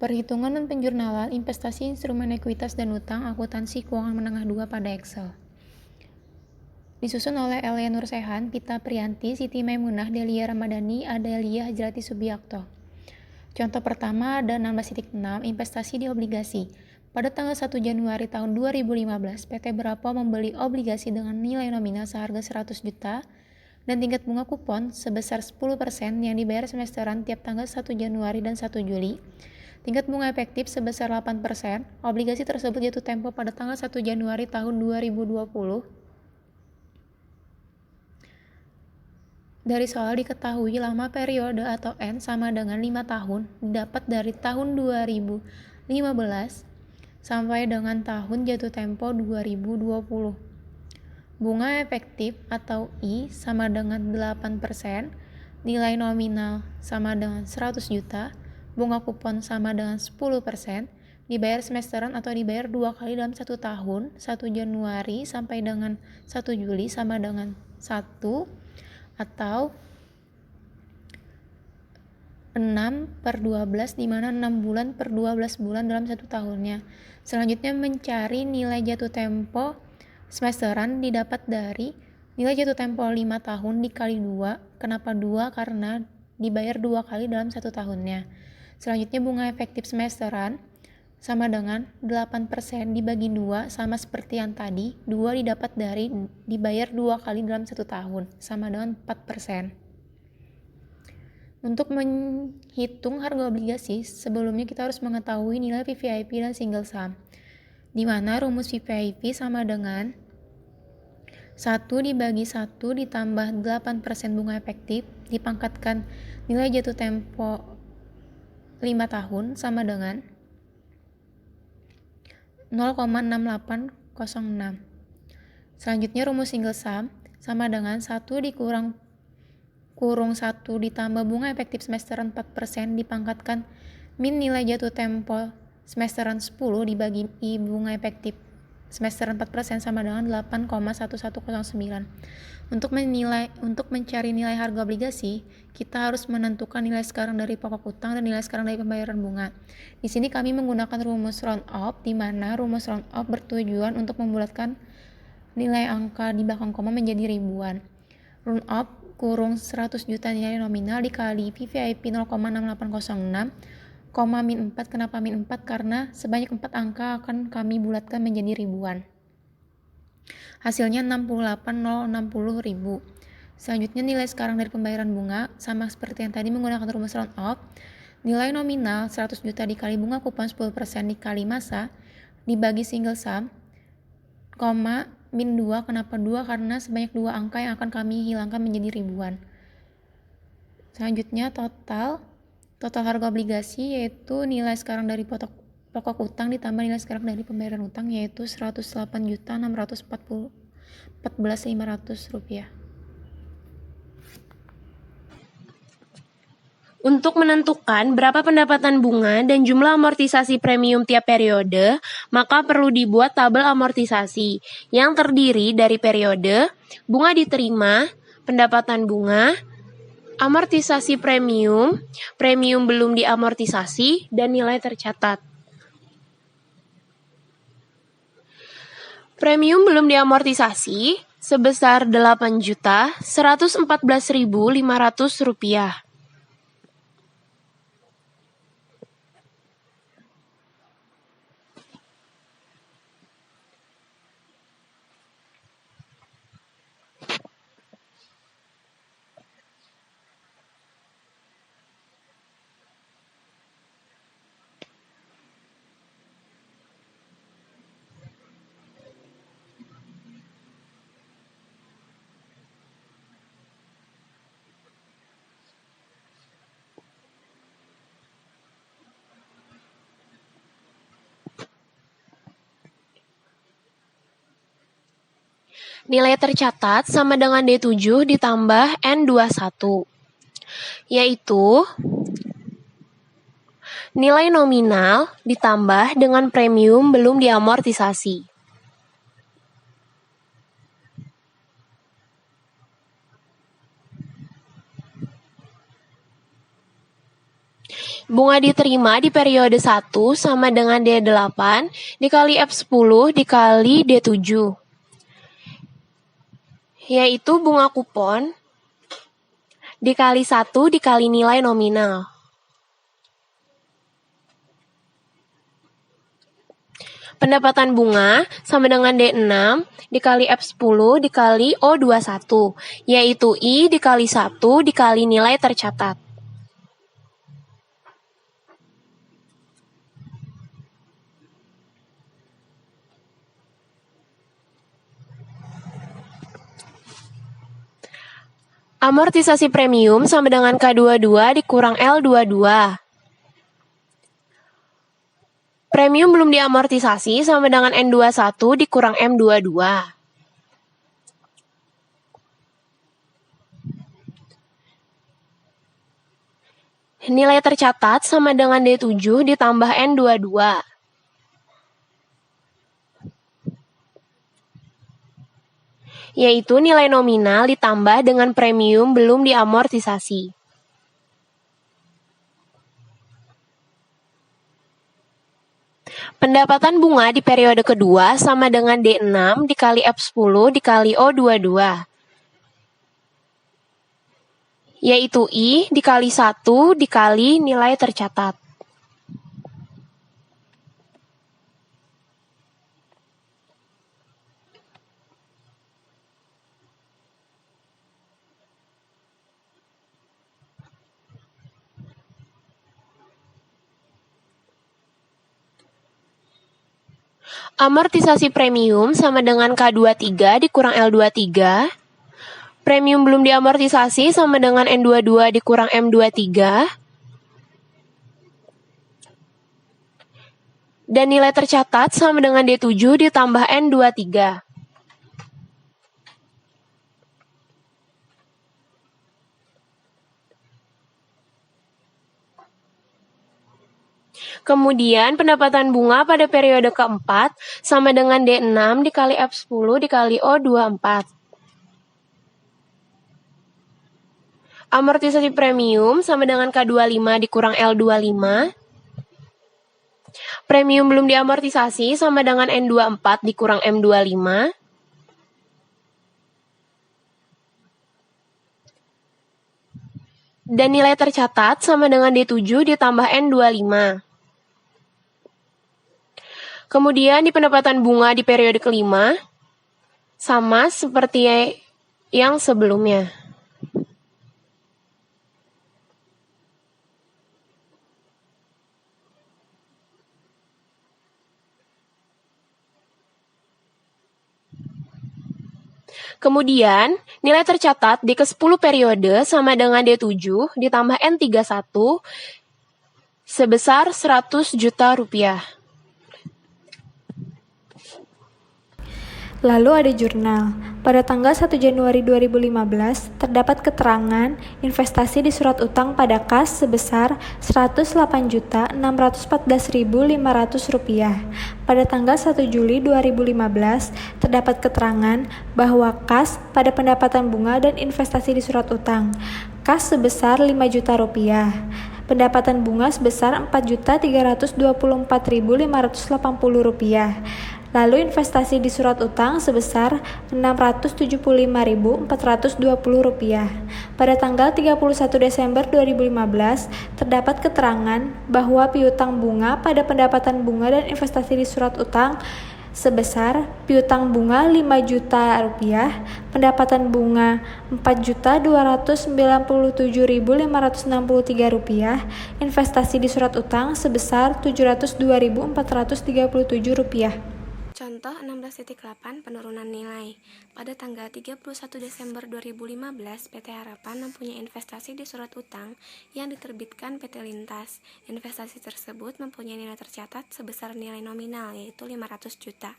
Perhitungan dan penjurnalan investasi instrumen ekuitas dan utang akuntansi keuangan menengah 2 pada Excel. Disusun oleh Elia Nursehan, Pita Priyanti, Siti Maimunah, Delia Ramadhani, Adelia Hajrati Subiakto. Contoh pertama ada 16.6 investasi di obligasi. Pada tanggal 1 Januari tahun 2015, PT Berapa membeli obligasi dengan nilai nominal seharga 100 juta dan tingkat bunga kupon sebesar 10% yang dibayar semesteran tiap tanggal 1 Januari dan 1 Juli. Tingkat bunga efektif sebesar 8%. Obligasi tersebut jatuh tempo pada tanggal 1 Januari tahun 2020. Dari soal diketahui lama periode atau N sama dengan 5 tahun didapat dari tahun 2015 sampai dengan tahun jatuh tempo 2020. Bunga efektif atau I sama dengan 8%, nilai nominal sama dengan 100 juta, bunga kupon sama dengan 10%, dibayar semesteran atau dibayar 2 kali dalam 1 tahun, 1 Januari sampai dengan 1 Juli sama dengan 1, atau 6/12 di mana 6 bulan per 12 bulan dalam 1 tahunnya. Selanjutnya mencari nilai jatuh tempo semesteran didapat dari nilai jatuh tempo 5 tahun dikali 2. Kenapa 2? Karena dibayar 2 kali dalam 1 tahunnya. Selanjutnya bunga efektif semesteran sama dengan 8% dibagi 2 sama seperti yang tadi. 2 didapat dari dibayar 2 kali dalam 1 tahun sama dengan 4%. Untuk menghitung harga obligasi, sebelumnya kita harus mengetahui nilai VVIP dan single sum, di mana rumus VVIP sama dengan 1 dibagi 1 ditambah 8% bunga efektif dipangkatkan nilai jatuh tempo 5 tahun sama dengan 0,6806. Selanjutnya rumus single sum sama dengan 1 dikurang 1 ditambah bunga efektif semesteran 4% dipangkatkan min nilai jatuh tempo semesteran 10 dibagi I bunga efektif semesteran 4% sama dengan 8,1109. Untuk mencari nilai harga obligasi, kita harus menentukan nilai sekarang dari pokok utang dan nilai sekarang dari pembayaran bunga. Di sini kami menggunakan rumus round off, di mana rumus round off bertujuan untuk membulatkan nilai angka di belakang koma menjadi ribuan. Round off kurung 100 juta nilai nominal dikali VVIP 0,6806, min 4. Kenapa min 4? Karena sebanyak 4 angka akan kami bulatkan menjadi ribuan. Hasilnya 68.060.000. Selanjutnya nilai sekarang dari pembayaran bunga sama seperti yang tadi menggunakan rumus round off. Nilai nominal 100 juta dikali bunga kupon 10% dikali masa dibagi single sum, min 2. Kenapa 2? Karena sebanyak 2 angka yang akan kami hilangkan menjadi ribuan. Selanjutnya total harga obligasi yaitu nilai sekarang dari pokok utang ditambah nilai sekarang dari pembayaran utang yaitu Rp108.614.500. Untuk menentukan berapa pendapatan bunga dan jumlah amortisasi premium tiap periode, maka perlu dibuat tabel amortisasi yang terdiri dari periode, bunga diterima, pendapatan bunga, amortisasi premium, premium belum diamortisasi, dan nilai tercatat. Premium belum diamortisasi sebesar Rp8.114.500. Nilai tercatat sama dengan D7 ditambah N21, yaitu nilai nominal ditambah dengan premium belum diamortisasi. Bunga diterima di periode 1 sama dengan D8 dikali F10 dikali D7, yaitu bunga kupon dikali 1 dikali nilai nominal. Pendapatan bunga sama dengan D6 dikali F10 dikali O21, yaitu I dikali 1 dikali nilai tercatat. Amortisasi premium sama dengan K22 dikurang L22. Premium belum diamortisasi sama dengan N21 dikurang M22. Nilai tercatat sama dengan D7 ditambah N22. Yaitu nilai nominal ditambah dengan premium belum diamortisasi. Pendapatan bunga di periode kedua sama dengan D6 dikali F10 dikali O22, yaitu I dikali 1 dikali nilai tercatat. Amortisasi premium sama dengan K23 dikurang L23. Premium belum diamortisasi sama dengan N22 dikurang M23. Dan nilai tercatat sama dengan D7 ditambah N23. Kemudian pendapatan bunga pada periode keempat sama dengan D6 dikali F10 dikali O24. Amortisasi premium sama dengan K25 dikurang L25. Premium belum diamortisasi sama dengan N24 dikurang M25. Dan nilai tercatat sama dengan D7 ditambah N25. Kemudian di pendapatan bunga di periode kelima, sama seperti yang sebelumnya. Kemudian, nilai tercatat di ke-10 periode sama dengan D7 ditambah N31 sebesar 100 juta rupiah. Lalu ada jurnal. Pada tanggal 1 Januari 2015, terdapat keterangan investasi di surat utang pada kas sebesar Rp108.614.500. Pada tanggal 1 Juli 2015, terdapat keterangan bahwa kas pada pendapatan bunga dan investasi di surat utang. Kas sebesar Rp5 juta. Pendapatan bunga sebesar Rp4.324.580. Lalu investasi di surat utang sebesar Rp675.420. Pada tanggal 31 Desember 2015, terdapat keterangan bahwa piutang bunga pada pendapatan bunga dan investasi di surat utang sebesar piutang bunga Rp5 juta, pendapatan bunga Rp4.297.563, investasi di surat utang sebesar Rp702.437. Contoh 16.8 penurunan nilai. Pada tanggal 31 Desember 2015, PT Harapan mempunyai investasi di surat utang yang diterbitkan PT Lintas. Investasi tersebut mempunyai nilai tercatat sebesar nilai nominal, yaitu Rp500 juta.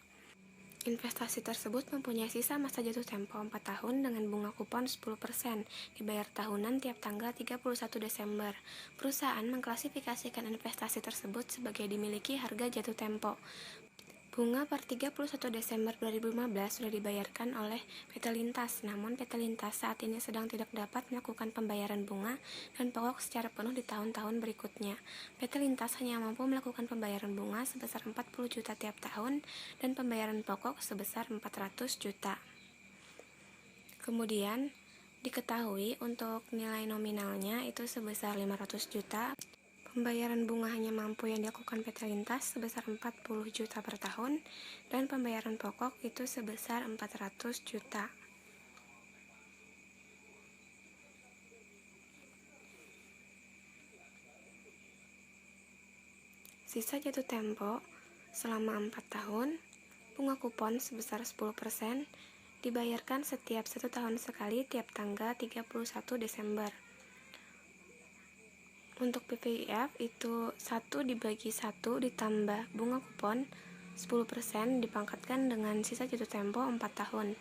Investasi tersebut mempunyai sisa masa jatuh tempo 4 tahun dengan bunga kupon 10%, dibayar tahunan tiap tanggal 31 Desember. Perusahaan mengklasifikasikan investasi tersebut sebagai dimiliki harga jatuh tempo. Bunga per 31 Desember 2015 sudah dibayarkan oleh PT Lintas, namun PT Lintas saat ini sedang tidak dapat melakukan pembayaran bunga dan pokok secara penuh di tahun-tahun berikutnya. PT Lintas hanya mampu melakukan pembayaran bunga sebesar 40 juta tiap tahun dan pembayaran pokok sebesar 400 juta. Kemudian, diketahui untuk nilai nominalnya itu sebesar 500 juta. Pembayaran bunga hanya mampu yang dilakukan PT Lintas sebesar 40 juta per tahun dan pembayaran pokok itu sebesar 400 juta. Sisa jatuh tempo selama 4 tahun, bunga kupon sebesar 10% dibayarkan setiap 1 tahun sekali tiap tanggal 31 Desember. Untuk PPIF itu 1 dibagi 1 ditambah bunga kupon 10% dipangkatkan dengan sisa jatuh tempo 4 tahun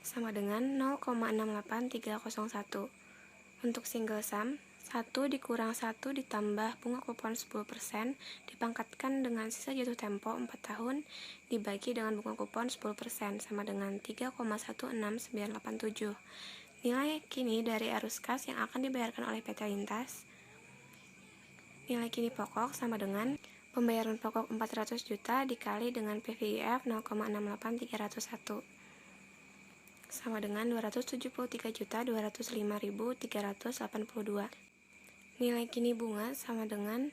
sama dengan 0,68301. Untuk single sum 1 dikurang 1 ditambah bunga kupon 10% dipangkatkan dengan sisa jatuh tempo 4 tahun dibagi dengan bunga kupon 10% sama dengan 3,16987. Nilai kini dari arus kas yang akan dibayarkan oleh PT Lintas. Nilai kini pokok sama dengan pembayaran pokok 400 juta dikali dengan PVIF 0,68301 sama dengan 273.205.382. Nilai kini bunga sama dengan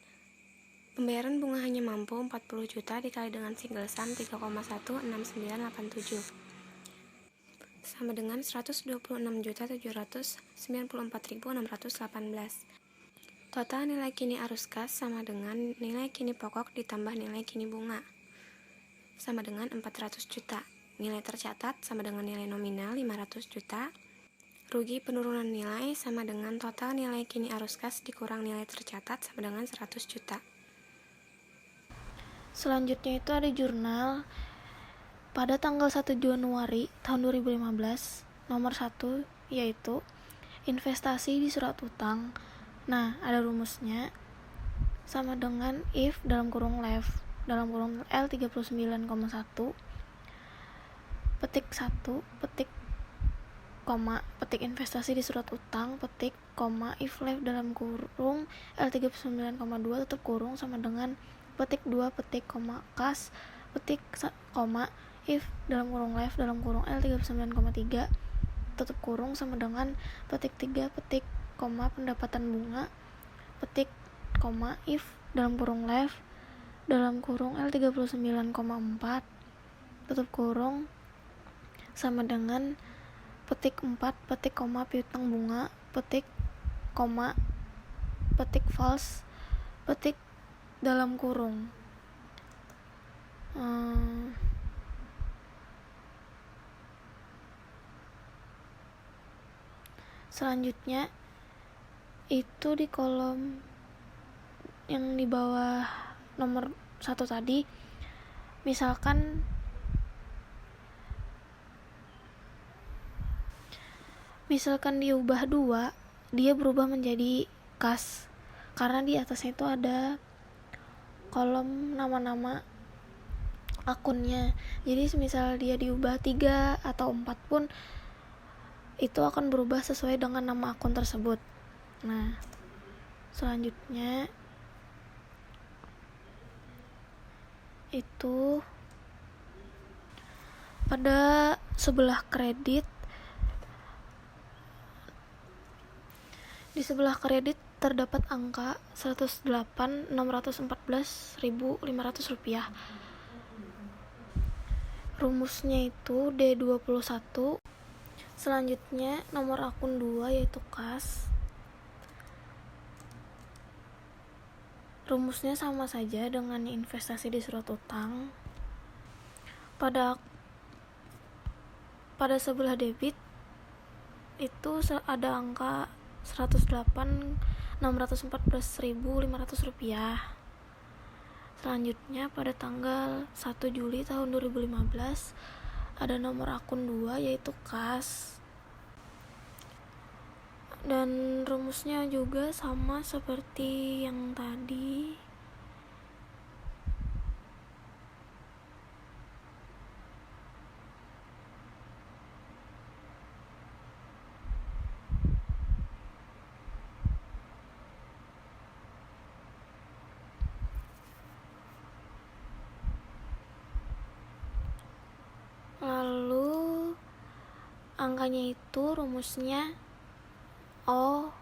pembayaran bunga hanya mampu 40 juta dikali dengan single sum 3,16987 sama dengan 126.794.618. Total nilai kini arus kas sama dengan nilai kini pokok ditambah nilai kini bunga sama dengan 400 juta. Nilai tercatat sama dengan nilai nominal 500 juta. Rugi penurunan nilai sama dengan total nilai kini arus kas dikurang nilai tercatat sama dengan 100 juta. Selanjutnya itu ada jurnal pada tanggal 1 Januari tahun 2015 nomor 1 yaitu investasi di surat utang. Nah, ada rumusnya sama dengan if dalam kurung left dalam kurung L39,1 petik 1 petik koma petik investasi di surat utang petik koma if left dalam kurung L39,2 tutup kurung sama dengan petik 2 petik koma kas petik koma if dalam kurung left dalam kurung L39,3 tutup kurung sama dengan petik 3 petik koma pendapatan bunga petik koma if dalam kurung left dalam kurung L39,4 tutup kurung sama dengan petik 4 petik koma piutang bunga petik koma petik false petik dalam kurung selanjutnya itu di kolom yang di bawah nomor 1 tadi, misalkan diubah 2, dia berubah menjadi kas karena di atasnya itu ada kolom nama-nama akunnya. Jadi misal dia diubah 3 atau 4 pun itu akan berubah sesuai dengan nama akun tersebut. Nah, selanjutnya itu pada sebelah kredit, di sebelah kredit terdapat angka 108.614.500 rupiah. Rumusnya itu D21. Selanjutnya nomor akun 2 yaitu kas. Rumusnya sama saja dengan investasi di surat utang. Pada sebelah debit itu ada angka 108.614.500 rupiah. Selanjutnya pada tanggal 1 Juli tahun 2015 ada nomor akun 2 yaitu kas. Dan rumusnya juga sama seperti yang tadi. Angkanya itu rumusnya O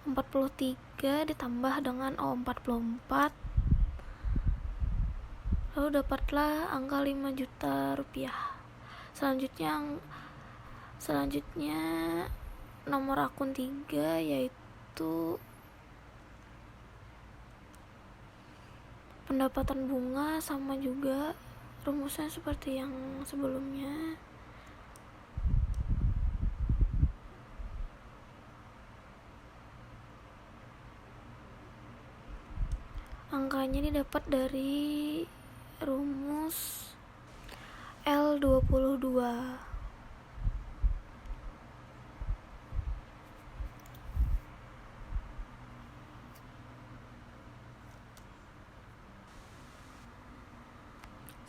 43 ditambah dengan O 44, lalu dapatlah angka 5 juta rupiah. Selanjutnya nomor akun 3 yaitu pendapatan bunga, sama juga rumusnya seperti yang sebelumnya. Angkanya didapat dari rumus L22.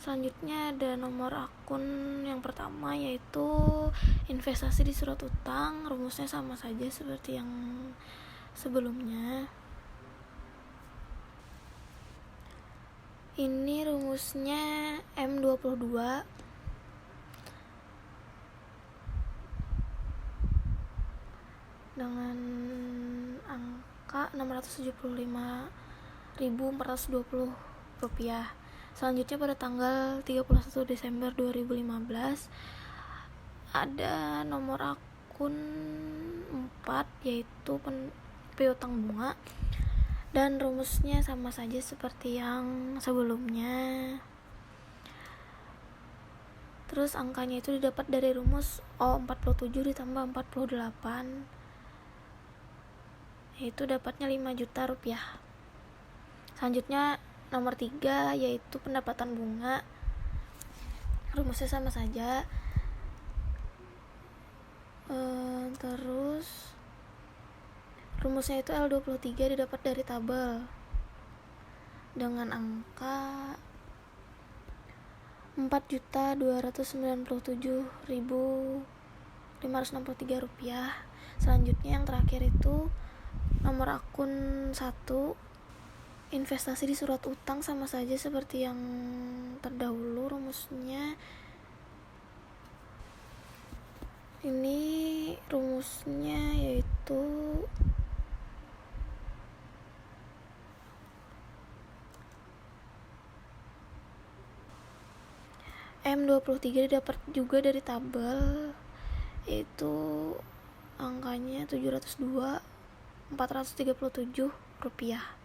Selanjutnya ada nomor akun yang pertama yaitu investasi di surat utang. Rumusnya sama saja seperti yang sebelumnya. Ini rumusnya M22 dengan angka Rp675.420. Selanjutnya pada tanggal 31 Desember 2015 ada nomor akun 4 yaitu piutang bunga, dan rumusnya sama saja seperti yang sebelumnya. Terus angkanya itu didapat dari rumus O47 ditambah 48, yaitu dapatnya 5 juta rupiah. Selanjutnya nomor 3 yaitu pendapatan bunga. Rumusnya sama saja. Terus rumusnya itu L23 didapat dari tabel dengan angka Rp4.297.563. Selanjutnya yang terakhir itu nomor akun 1 investasi di surat utang, sama saja seperti yang terdahulu. Rumusnya yaitu M23 didapat juga dari tabel, yaitu angkanya Rp702.437.